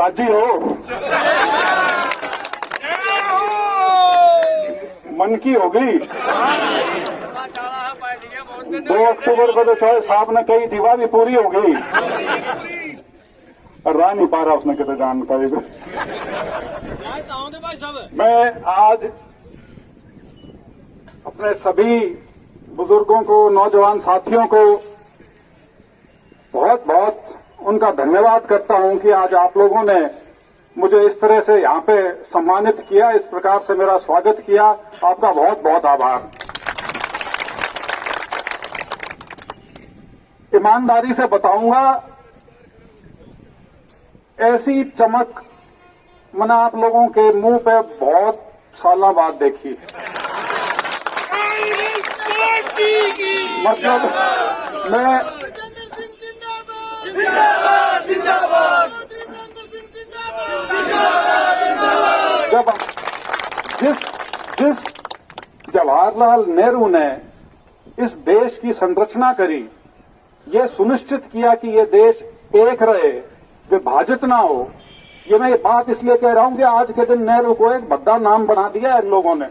राजी हो? मन की होगी। 2 अक्टूबर को तो चॉइस आपने कही थी, वह भी पूरी हो गई। रह नहीं पा रहा उसने कितने जान पाएगा। मैं आज अपने सभी बुजुर्गों को, नौजवान साथियों को बहुत बहुत उनका धन्यवाद करता हूं कि आज आप लोगों ने मुझे इस तरह से यहां पे सम्मानित किया, इस प्रकार से मेरा स्वागत किया। आपका बहुत बहुत आभार। ईमानदारी से बताऊंगा, ऐसी चमक मैंने आप लोगों के मुंह पे बहुत सालों बाद देखी। मतलब मैं जब जिस जवाहरलाल नेहरू ने इस देश की संरचना करी, ये सुनिश्चित किया कि ये देश एक रहे, विभाजित ना हो। ये मैं ये बात इसलिए कह रहा हूं कि आज के दिन नेहरू को एक भद्दा नाम बना दिया इन लोगों ने।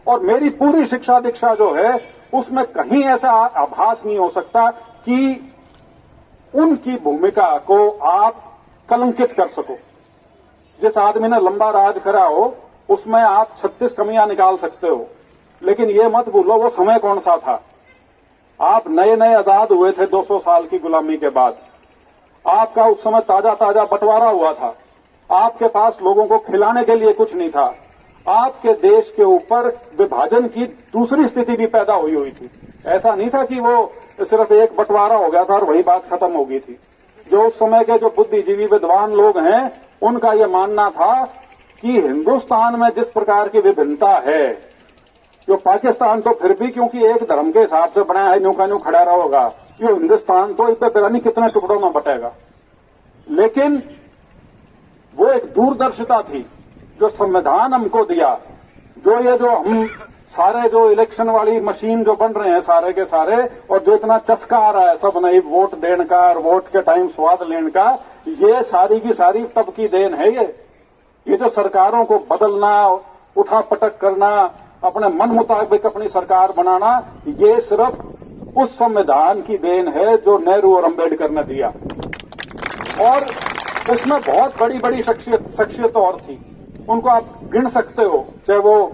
और मेरी पूरी शिक्षा दीक्षा जो है उसमें कहीं ऐसा आभास नहीं हो सकता कि उनकी भूमिका को आप कलंकित कर सको। जिस आदमी ने लंबा राज करा हो उसमें आप 36 कमियां निकाल सकते हो, लेकिन ये मत भूलो वो समय कौन सा था। आप नए नए आजाद हुए थे 200 साल की गुलामी के बाद। आपका उस समय ताजा ताजा बंटवारा हुआ था। आपके पास लोगों को खिलाने के लिए कुछ नहीं था। आपके देश के ऊपर विभाजन की दूसरी स्थिति भी पैदा हुई थी। ऐसा नहीं था कि वो सिर्फ एक बंटवारा हो गया था और वही बात खत्म हो गई थी। जो उस समय के जो बुद्धिजीवी विद्वान लोग हैं उनका यह मानना था कि हिंदुस्तान में जिस प्रकार की विभिन्नता है, जो पाकिस्तान तो फिर भी क्योंकि एक धर्म के हिसाब से बना है, न्यू का न्यू खड़ा रहा होगा, ये हिंदुस्तान तो इतना पता नहीं कितने टुकड़ों में बटेगा। लेकिन वो एक दूरदर्शिता थी जो संविधान हमको दिया। जो हम सारे जो इलेक्शन वाली मशीन जो बन रहे हैं सारे के सारे, और जो इतना चस्का आ रहा है सब नहीं वोट देने का और वोट के टाइम स्वाद लेने का, ये सारी की सारी तब की देन है। ये जो सरकारों को बदलना, उठा पटक करना, अपने मन मुताबिक अपनी सरकार बनाना, ये सिर्फ उस संविधान की देन है जो नेहरू और अंबेडकर ने दिया। और उसमें बहुत बड़ी बड़ी शख्सियत और थी, उनको आप गिन सकते हो। चाहे वो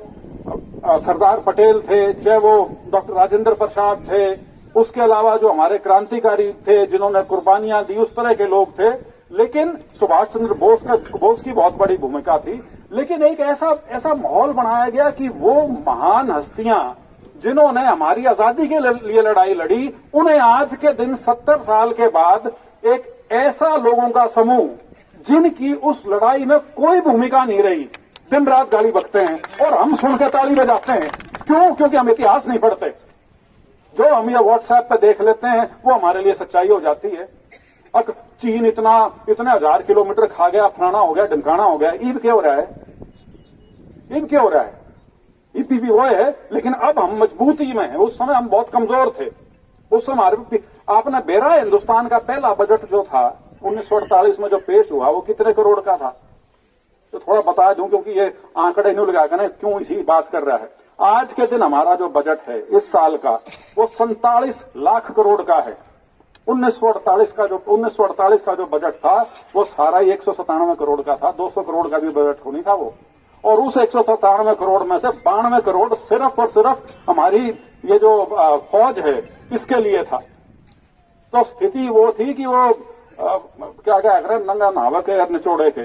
सरदार पटेल थे, चाहे वो डॉक्टर राजेंद्र प्रसाद थे, उसके अलावा जो हमारे क्रांतिकारी थे जिन्होंने कुर्बानियां दी, उस तरह के लोग थे। लेकिन सुभाष चंद्र बोस की बहुत बड़ी भूमिका थी। लेकिन एक ऐसा माहौल बनाया गया कि वो महान हस्तियां जिन्होंने हमारी आजादी के लिए लड़ाई लड़ी, उन्हें आज के दिन 70 साल के बाद एक ऐसा लोगों का समूह जिनकी उस लड़ाई में कोई भूमिका नहीं रही, दिन रात गाली बकते हैं और हम सुन के ताली बजाते हैं। क्यों? क्योंकि हम इतिहास नहीं पढ़ते। जो हम ये व्हाट्सएप पे देख लेते हैं वो हमारे लिए सच्चाई हो जाती है। अब चीन इतने 1000 किलोमीटर खा गया, फलाना हो गया, ढमकाना हो गया, ईब क्या हो रहा है? ईब क्या हो रहा है? ईब भी वो है, लेकिन अब हम मजबूती में हैं। उस समय हम बहुत कमजोर थे। उस समय हमारे आपने बेरा हिंदुस्तान का पहला बजट जो था 1948 में जो पेश हुआ वो कितने करोड़ का था? तो थोड़ा बता दूं क्योंकि ये आंकड़े नहीं लगा कर क्यों इसी बात कर रहा है। आज के दिन हमारा जो बजट है इस साल का वो 47 लाख करोड़ का है। 1948 का जो बजट था वो सारा ही 197 करोड़ का था। 200 करोड़ का भी बजट होनी था वो। और उस 197 करोड़ में से 92 करोड़ सिर्फ और सिर्फ हमारी ये जो फौज है इसके लिए था। तो स्थिति वो थी कि वो क्या करें, नंगा नहावा के निचोड़े के।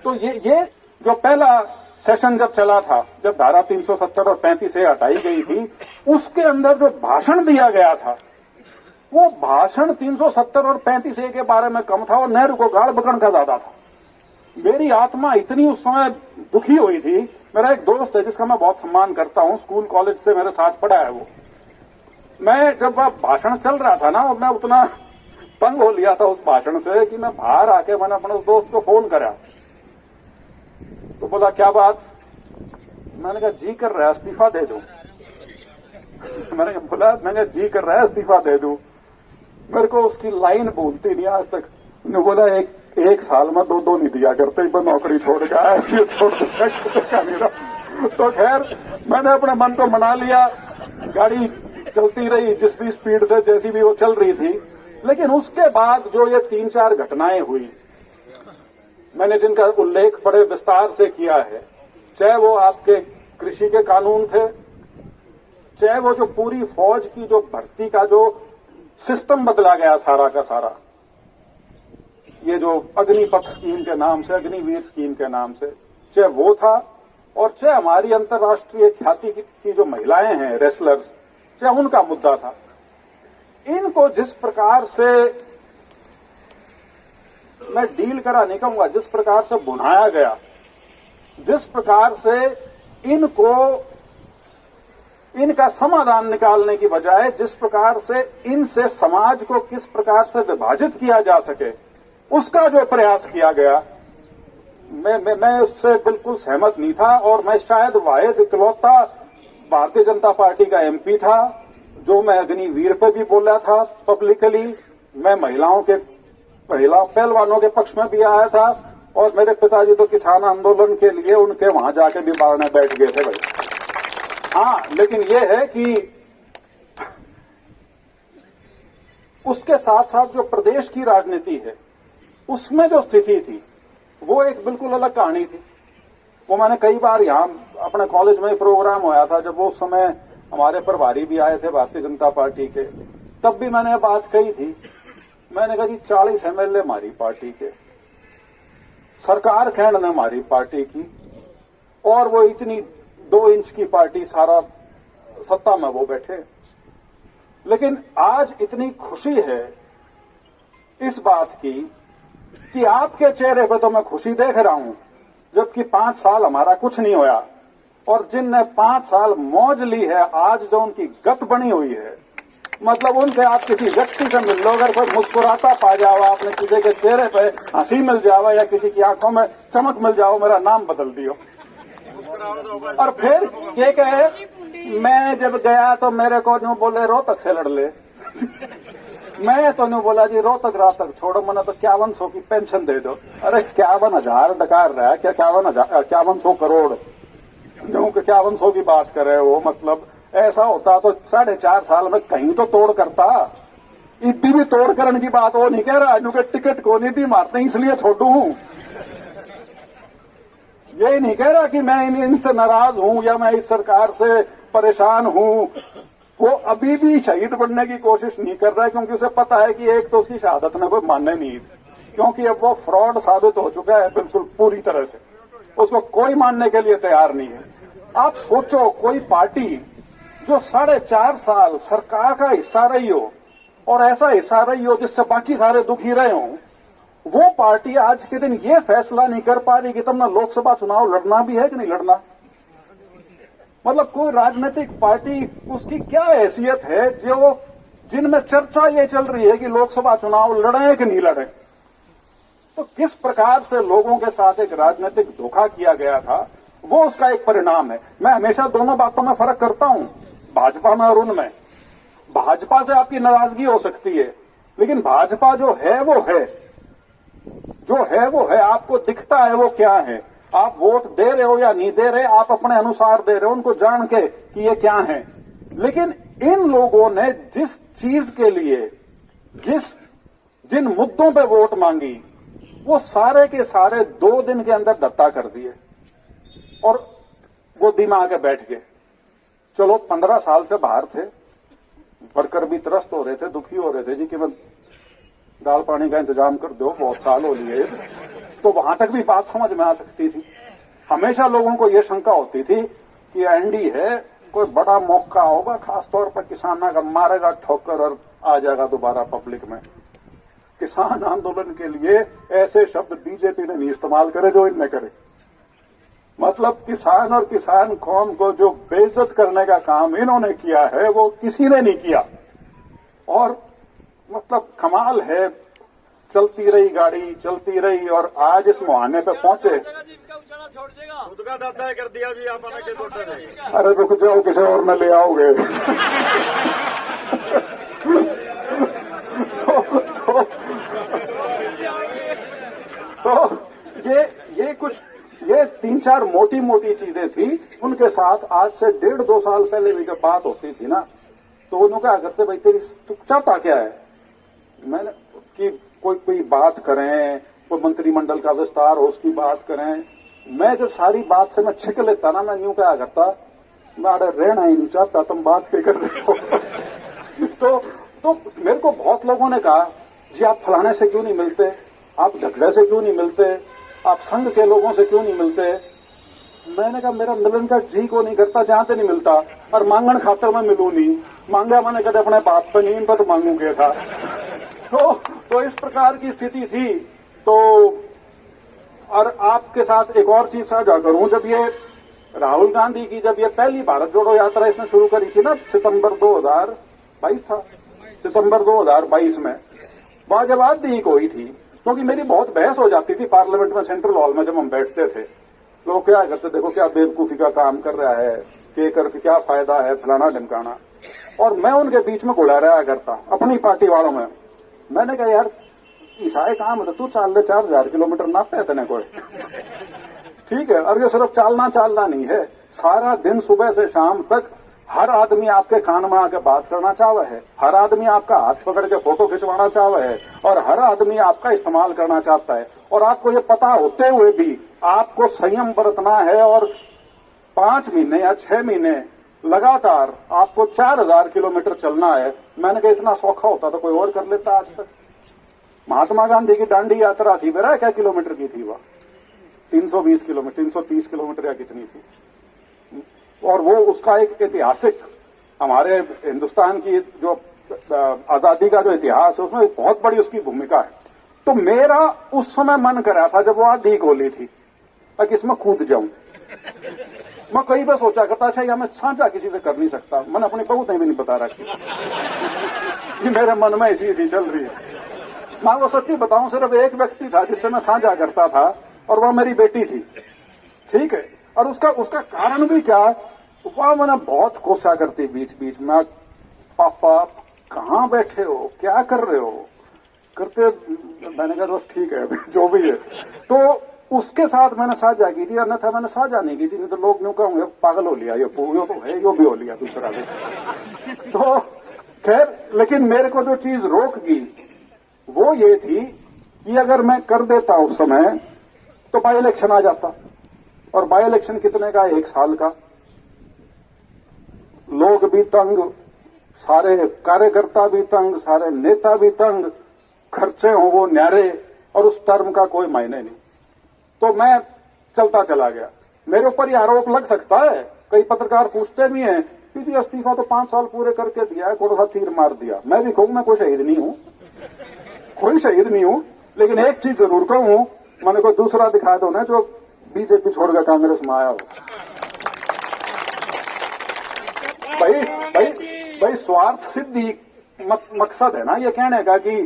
तो ये जो पहला सेशन जब चला था, जब धारा 370 और 35 से हटाई गई थी, उसके अंदर जो भाषण दिया गया था वो भाषण 370 और 35A के बारे में कम था और नेहरू को गाड़ बकड़ का ज्यादा था। मेरी आत्मा इतनी उस समय दुखी हुई थी। मेरा एक दोस्त है जिसका मैं बहुत सम्मान करता हूं, स्कूल कॉलेज से मेरे साथ पढ़ा है वो। मैं जब वह भाषण चल रहा था ना, मैं उतना तंग हो लिया था उस भाषण से कि मैं बाहर आके मैंने अपने उस दोस्त को फोन करा। तो बोला क्या बात? मैंने कहा जी कर रहा है इस्तीफा दे दूं। मैंने जी कर रहा है इस्तीफा दे दूं। मेरे को उसकी लाइन भूलती नहीं आज तक। उन्होंने बोला एक साल में दो नहीं दिया करते, मैं नौकरी छोड़ के आया, ये छोड़ देगा नहीं रहा। तो खैर मैंने अपने मन को मना लिया, गाड़ी चलती रही जिस भी स्पीड से जैसी भी वो चल रही थी। लेकिन उसके बाद जो ये 3-4 घटनाएं हुई, मैंने जिनका उल्लेख बड़े विस्तार से किया है, चाहे वो आपके कृषि के कानून थे, चाहे वो जो पूरी फौज की जो भर्ती का जो सिस्टम बदला गया सारा का सारा, ये जो अग्निपथ स्कीम के नाम से, अग्निवीर स्कीम के नाम से, चाहे वो था, और चाहे हमारी अंतर्राष्ट्रीय ख्याति की जो महिलाएं हैं रेसलर्स, चाहे उनका मुद्दा था। इनको जिस प्रकार से मैं डील करा नहीं कहूंगा, जिस प्रकार से बुनाया गया, जिस प्रकार से इनको इनका समाधान निकालने की बजाय जिस प्रकार से इनसे समाज को किस प्रकार से विभाजित किया जा सके, उसका जो प्रयास किया गया, मैं उससे बिल्कुल सहमत नहीं था। और मैं शायद वाहिद इकलौता भारतीय जनता पार्टी का एमपी था जो मैं अग्निवीर पे भी बोला था पब्लिकली। मैं महिलाओं के पहलवानों के पक्ष में भी आया था, और मेरे पिताजी तो किसान आंदोलन के लिए उनके वहां जाके भी बारने बैठ गए थे भाई। हाँ, लेकिन ये है कि उसके साथ साथ जो प्रदेश की राजनीति है उसमें जो स्थिति थी वो एक बिल्कुल अलग कहानी थी। वो मैंने कई बार यहां अपने कॉलेज में ही प्रोग्राम होया था, जब वो समय हमारे प्रभारी भी आए थे भारतीय जनता पार्टी के, तब भी मैंने बात कही थी। मैंने कहा जी 40 एमएलए हमारी पार्टी के, सरकार खैंड ने हमारी पार्टी की, और वो इतनी 2 इंच की पार्टी, सारा सत्ता में वो बैठे। लेकिन आज इतनी खुशी है इस बात की कि आपके चेहरे पे तो मैं खुशी देख रहा हूं, जबकि 5 साल हमारा कुछ नहीं होया, और जिनने 5 साल मौज ली है, आज जो उनकी गत बनी हुई है, मतलब उनसे आप किसी व्यक्ति से मिल लो, अगर कोई मुस्कुराता पा जाओ, आपने किसी के चेहरे पे हंसी मिल जाओ या किसी की आंखों में चमक मिल जाओ, मेरा नाम बदल दियो। और फिर ये कहे मैं जब गया तो मेरे को न्यू बोले रोहतक से लड़ ले मैं तो न्यू बोला जी रोहतक रातक छोड़ो, मैंने तो 5100 की पेंशन दे दो। अरे 51,000 डकार रहा है क्या, 5100 करोड़, न्यू 5100 की बात कर रहे हो। मतलब ऐसा होता तो 4.5 साल में कहीं तो तोड़ करता। इतनी भी तोड़ करने की बात वो नहीं कह रहा, न्यू के टिकट को नहीं दी मारते इसलिए छोड़ू हूं। यही नहीं कह रहा कि मैं इनसे नाराज हूं या मैं इस सरकार से परेशान हूं। वो अभी भी शहीद बनने की कोशिश नहीं कर रहा है, क्योंकि उसे पता है कि एक तो उसकी शहादत में कोई मानने नहीं, क्योंकि अब वो फ्रॉड साबित हो चुका है बिल्कुल पूरी तरह से, उसको कोई मानने के लिए तैयार नहीं है। आप सोचो कोई पार्टी जो 4.5 साल सरकार का हिस्सा रही हो, और ऐसा हिस्सा रही हो जिससे बाकी सारे दुखी रहे हों, वो पार्टी आज के दिन ये फैसला नहीं कर पा रही कि तुमने लोकसभा चुनाव लड़ना भी है कि नहीं लड़ना। मतलब कोई राजनीतिक पार्टी, उसकी क्या हैसियत है जो जिनमें चर्चा ये चल रही है कि लोकसभा चुनाव लड़े कि नहीं लड़े। तो किस प्रकार से लोगों के साथ एक राजनीतिक धोखा किया गया था, वो उसका एक परिणाम है। मैं हमेशा दोनों बातों में फर्क करता हूं, भाजपा में और उनमें। भाजपा से आपकी नाराजगी हो सकती है, लेकिन भाजपा जो है वो है, जो है वो है, आपको दिखता है वो क्या है। आप वोट दे रहे हो या नहीं दे रहे, आप अपने अनुसार दे रहे हो उनको जान के कि ये क्या है। लेकिन इन लोगों ने जिस चीज के लिए जिन मुद्दों पे वोट मांगी, वो सारे के सारे 2 दिन के अंदर दत्ता कर दिए, और वो दिमाग के बैठ गए। चलो 15 साल से बाहर थे, वर्कर भी त्रस्त हो रहे थे, दुखी हो रहे थे जी कि मैं दाल पानी का इंतजाम कर दो, बहुत साल हो लिए, तो वहां तक भी बात समझ में आ सकती थी। हमेशा लोगों को यह शंका होती थी कि एनडी है, कोई बड़ा मौका होगा, खासतौर पर किसानों का, मारेगा ठोकर और आ जाएगा दोबारा पब्लिक में। किसान आंदोलन के लिए ऐसे शब्द बीजेपी ने नहीं इस्तेमाल करे जो इनने करे। मतलब किसान और किसान कौम को जो बेइज्जत करने का काम इन्होंने किया है वो किसी ने नहीं किया। और मतलब कमाल है, चलती रही गाड़ी, चलती रही, और आज इस मुहाने पे पहुंचे। खुद का दादा कर दिया जी आपने के छोटे ने। अरे रुक जाओ, किसी और में ले आओगे। तो ये कुछ ये 3-4 मोटी मोटी चीजें थी। उनके साथ आज से 1.5-2 साल पहले भी जब बात होती थी ना, तो उन्होंने क्या करते, भाई तेरी तू चाहता क्या है, मैंने कि कोई बात करें, कोई मंत्रिमंडल का विस्तार हो उसकी बात करें। मैं जब सारी बात से मैं छिक लेता ना, मैं यूं क्या करता, मैं अरे रहना ही नहीं चाहता, तुम बात पे कर रहे हो। तो मेरे को बहुत लोगों ने कहा, जी आप फलाने से क्यों नहीं मिलते, आप झगड़े से क्यों नहीं मिलते, आप संघ के लोगों से क्यों नहीं मिलते। मैंने कहा मेरा मिलन का जी को नहीं करता जहां से नहीं मिलता, और मांगण खातर मैं मिलू नहीं, मांगा मैंने कदे अपने बाप पे नहीं, इन पर तो मांगू क्या था। तो इस प्रकार की स्थिति थी। तो और आपके साथ एक और चीज साझा करूं, जब ये राहुल गांधी की जब ये पहली भारत जोड़ो यात्रा इसने शुरू करी थी ना, सितंबर 2022 था, सितंबर 2022 में, वहां जब आज लीक हुई थी, क्योंकि मेरी बहुत बहस हो जाती थी पार्लियामेंट में, सेंट्रल हॉल में जब हम बैठते थे, लोग क्या करते, देखो क्या बेवकूफी का काम कर रहा है, के करके क्या फायदा है, फलाना ढमकाना, और मैं उनके बीच में घुला रहा करता अपनी पार्टी वालों में। मैंने कहा यार ईसाई काम है तो तू चाल ले, 4000 किलोमीटर नापते है तेने कोई, ठीक है। और ये सिर्फ चालना नहीं है, सारा दिन सुबह से शाम तक हर आदमी आपके कान में आके बात करना चाहता है, हर आदमी आपका हाथ पकड़ के फोटो खिंचवाना चाहता है, और हर आदमी आपका इस्तेमाल करना चाहता है। और आपको ये पता होते हुए भी आपको संयम बरतना है, और 5 महीने या 6 महीने लगातार आपको 4000 किलोमीटर चलना है। मैंने कहा इतना सौखा होता तो कोई और कर लेता आज तक। महात्मा गांधी की दांडी यात्रा थी, मेरा क्या किलोमीटर की थी वह, 320 किलोमीटर, 330 किलोमीटर या कितनी थी। और वो उसका एक ऐतिहासिक, हमारे हिंदुस्तान की जो आजादी का जो इतिहास है उसमें एक बहुत बड़ी उसकी भूमिका है। तो मेरा उस समय मन करा था जब वो आधी गोली थी कि इसमें कूद जाऊं। मैं कई बार सोचा करता, अच्छा या मैं साझा किसी से कर नहीं सकता, मैंने अपनी बहू ने भी नहीं बता रखी कि मेरे मन में ऐसी चल रही है। मैं वो सच्ची बताऊं, सिर्फ एक व्यक्ति था जिससे मैं साझा करता था, और वह मेरी बेटी थी, ठीक है। और उसका कारण भी क्या, वह मैंने बहुत कोसा करती बीच में, पापा कहाँ बैठे हो, क्या कर रहे हो, करते। मैंने कहा बस ठीक है जो भी है। तो उसके साथ मैंने साझा की थी, अन्यथा मैंने साझा नहीं की थी, नहीं तो लोग यूं कहोगे पागल हो लिया, ये तो है, यो भी हो लिया दूसरा भी। तो खैर, लेकिन मेरे को जो चीज रोक गई वो ये थी कि अगर मैं कर देता उस समय तो बाई इलेक्शन आ जाता, और बाई इलेक्शन कितने का, 1 साल का, लोग भी तंग, सारे कार्यकर्ता भी तंग, सारे नेता भी तंग, खर्चे हों वो न्यारे, और उस टर्म का कोई मायने नहीं। तो मैं चलता चला गया। मेरे ऊपर ये आरोप लग सकता है, कई पत्रकार पूछते भी हैं कि जी इस्तीफा तो 5 साल पूरे करके दिया है, थोड़ा सा तीर मार दिया। मैं भी कहूं मैं कोई शहीद नहीं हूं, कोई शहीद नहीं हूं, लेकिन एक चीज जरूर कहूं, मैंने कोई दूसरा दिखा दो ना जो बीजेपी छोड़कर कांग्रेस में आया हो। भाई स्वार्थ सिद्धि मकसद है ना ये कहने का कि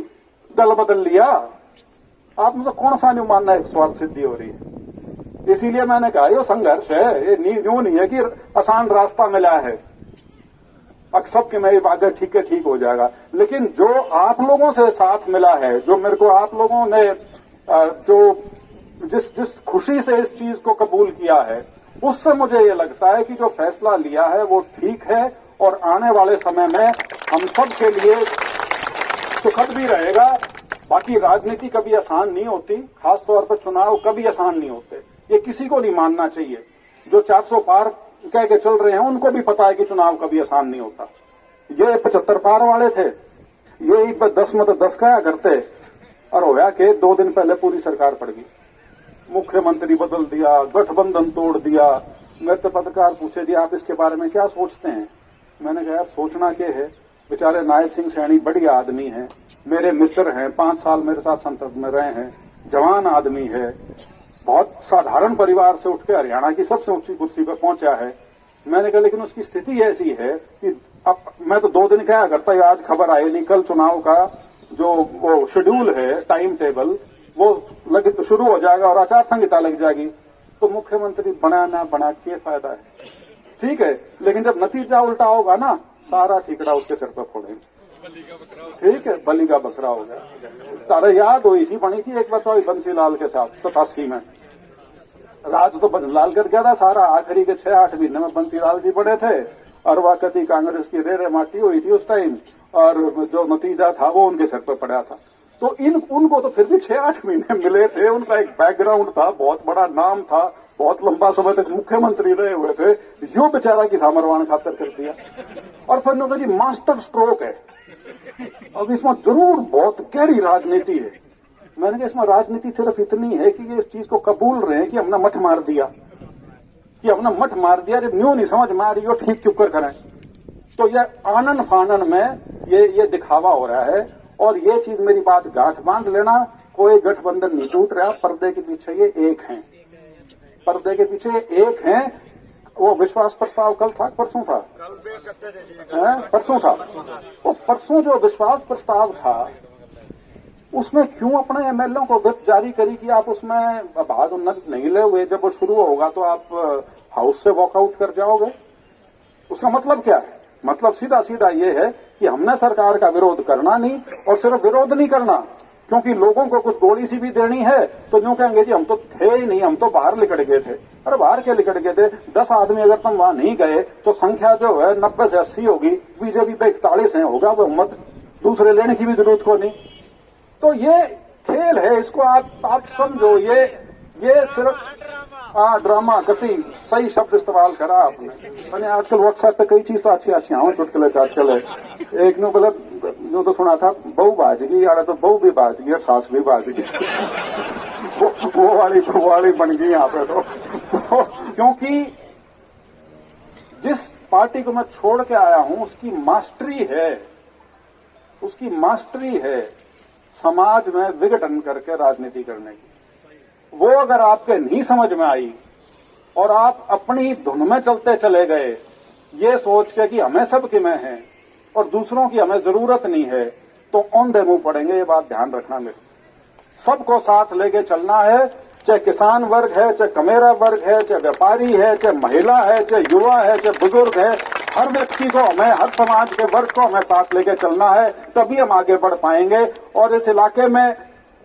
दल बदल लिया। आप मुझे कौन सा नहीं मानना है स्वार्थ सिद्धि हो रही है। इसीलिए मैंने कहा ये संघर्ष है, ये यूं नहीं है कि आसान रास्ता मिला है, सब के मैं आगे ठीक हो जाएगा। लेकिन जो आप लोगों से साथ मिला है, जो मेरे को आप लोगों ने जो जिस खुशी से इस चीज को कबूल किया है, उससे मुझे ये लगता है कि जो फैसला लिया है वो ठीक है, और आने वाले समय में हम सब के लिए सुखद भी रहेगा। बाकी राजनीति कभी आसान नहीं होती, खासतौर पर चुनाव कभी आसान नहीं होते, ये किसी को नहीं मानना चाहिए। जो 400 पार कह के चल रहे हैं उनको भी पता है कि चुनाव कभी आसान नहीं होता। ये 75 पार वाले थे, ये 10 में तो 10 कहा करते, और होया कि 2 दिन पहले पूरी सरकार पड़ गई, मुख्यमंत्री बदल दिया, गठबंधन तोड़ दिया। मेरे तो पत्रकार पूछे जी आप इसके बारे में क्या सोचते हैं। मैंने कहा यार सोचना क्या है, बेचारे नायब सिंह सैनी बढ़िया आदमी हैं, मेरे मित्र हैं, 5 साल मेरे साथ संसद में रहे हैं, जवान आदमी है, बहुत साधारण परिवार से उठ के हरियाणा की सबसे ऊंची कुर्सी पर पहुंचा है। मैंने कहा लेकिन उसकी स्थिति ऐसी है कि अब मैं तो 2 दिन क्या करता है, आज खबर आई नहीं, कल चुनाव का जो वो शेड्यूल है, टाइम टेबल, वो शुरू हो जाएगा और आचार संहिता लग जाएगी, तो मुख्यमंत्री बना ना बना के फायदा है। ठीक है, लेकिन जब नतीजा उल्टा होगा ना, सारा ठीकरा उसके सिर पर फोड़ेंगे। ठीक है, बलि का बकरा हो गया। तारे याद हो, इसी बनी थी एक बार बंसीलाल के साथ 87 में। राज तो लाल कर गया था सारा, आखिरी के 6-8 महीने में बंसीलाल जी पड़े थे और वाकती कांग्रेस की रेरे माटी हुई थी उस टाइम, और जो नतीजा था वो उनके सर पर पड़ा था। तो उनको तो फिर भी 6-8 महीने मिले थे, उनका एक बैकग्राउंड था, बहुत बड़ा नाम था, बहुत लंबा समय तक मुख्यमंत्री रहे हुए थे। यो बेचारा की सामरवान खातर कर दिया। और फिर उन्होंने जी मास्टर स्ट्रोक है, अब इसमें जरूर बहुत गहरी राजनीति है। मैंने कहा इसमें राजनीति सिर्फ इतनी है कि ये इस चीज को कबूल रहे हैं कि हमने मठ मार दिया, न्यू नहीं समझ में आ रही हो, ठीक क्यों करें। तो ये आनन फानन में ये दिखावा हो रहा है। और ये चीज मेरी बात गांठ बांध लेना, कोई गठबंधन नहीं टूट रहा, पर्दे के पीछे ये एक हैं, पर्दे के पीछे एक हैं। वो विश्वास प्रस्ताव कल था, परसों था, परसों था। वो परसों जो विश्वास प्रस्ताव था उसमें क्यों अपने एमएलए को विप जारी करी कि आप उसमें भाग नहीं ले हुए, जब वो शुरू होगा तो आप हाउस से वॉकआउट कर जाओगे। उसका मतलब क्या है? मतलब सीधा सीधा ये है कि हमने सरकार का विरोध करना नहीं, और सिर्फ विरोध नहीं करना, क्योंकि लोगों को कुछ गोली सी भी देनी है तो यूं कहेंगे जी हम तो थे ही नहीं, हम तो बाहर लिकड़ गए थे। अरे बाहर के लिकड़ गए थे? 10 आदमी अगर तुम वहां नहीं गए तो संख्या जो है 90 से 80 होगी, बीजेपी पे 41 है, होगा वो मत, दूसरे लेने की भी जरूरत को नहीं। तो ये खेल है, इसको आप समझो, ये सिर्फ ड्रामा कति सही शब्द इस्तेमाल करा आपने। मैंने आजकल व्हाट्सएप पे कई चीज तो अच्छी हाँ चुटकुले चले। एक ने मतलब जो तो सुना था, बहू बाजगी, यार तो बहू भी बाजगी और सास भी बाजगी। वो वाली बन गई यहाँ पे तो क्योंकि जिस पार्टी को मैं छोड़ के आया हूं उसकी मास्टरी है समाज में विघटन करके राजनीति करने की। वो अगर आपके नहीं समझ में आई और आप अपनी धुन में चलते चले गए, ये सोच के कि हमें सबके में है और दूसरों की हमें जरूरत नहीं है, तो औंधे मुंह पड़ेंगे। ये बात ध्यान रखना मेरे। सबको साथ लेके चलना है, चाहे किसान वर्ग है, चाहे कमेरा वर्ग है, चाहे व्यापारी है, चाहे महिला है, चाहे युवा है, चाहे बुजुर्ग है, हर व्यक्ति को हमें, हर समाज के वर्ग को हमें साथ लेके चलना है, तभी हम आगे बढ़ पाएंगे। और इस इलाके में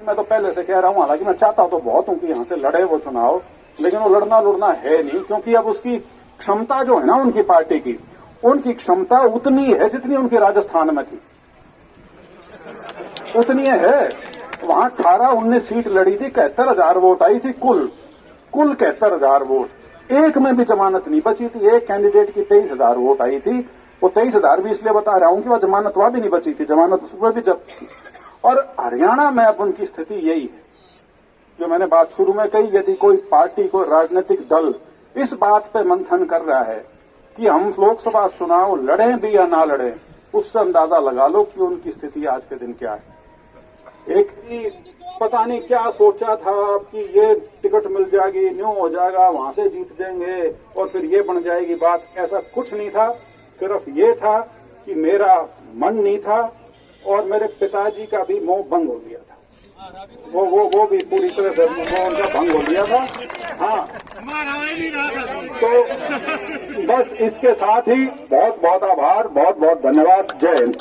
मैं तो पहले से कह रहा हूं, हालांकि मैं चाहता तो बहुत हूं कि यहां से लड़े वो चुनाव, लेकिन वो लड़ना है नहीं, क्योंकि अब उसकी क्षमता जो है ना उनकी पार्टी की, उनकी क्षमता उतनी है जितनी उनकी राजस्थान में थी, उतनी है। वहां 18-19 सीट लड़ी थी, 71,000 वोट आई थी, कुल 71,000 वोट। एक में भी जमानत नहीं बची थी, एक कैंडिडेट की 23,000 वोट आई थी। वो 23,000 भी इसलिए बता रहा हूं कि वह जमानत वहां भी नहीं बची थी, जमानत उसमें भी जब थी। और हरियाणा में अब उनकी स्थिति यही है जो मैंने बात शुरू में कही। यदि कोई पार्टी, कोई राजनीतिक दल इस बात पे मंथन कर रहा है कि हम लोकसभा चुनाव लड़ें भी या ना लड़ें, उससे अंदाजा लगा लो कि उनकी स्थिति आज के दिन क्या है। एक ही पता नहीं क्या सोचा था कि ये टिकट मिल जाएगी, न्यू हो जाएगा, वहां से जीत जाएंगे और फिर ये बन जाएगी बात। ऐसा कुछ नहीं था, सिर्फ ये था कि मेरा मन नहीं था और मेरे पिताजी का भी मोह भंग हो गया था। वो भी पूरी तरह से उनका भंग हो गया था। हाँ, तो बस इसके साथ ही बहुत बहुत आभार, बहुत बहुत धन्यवाद। जय हिंद।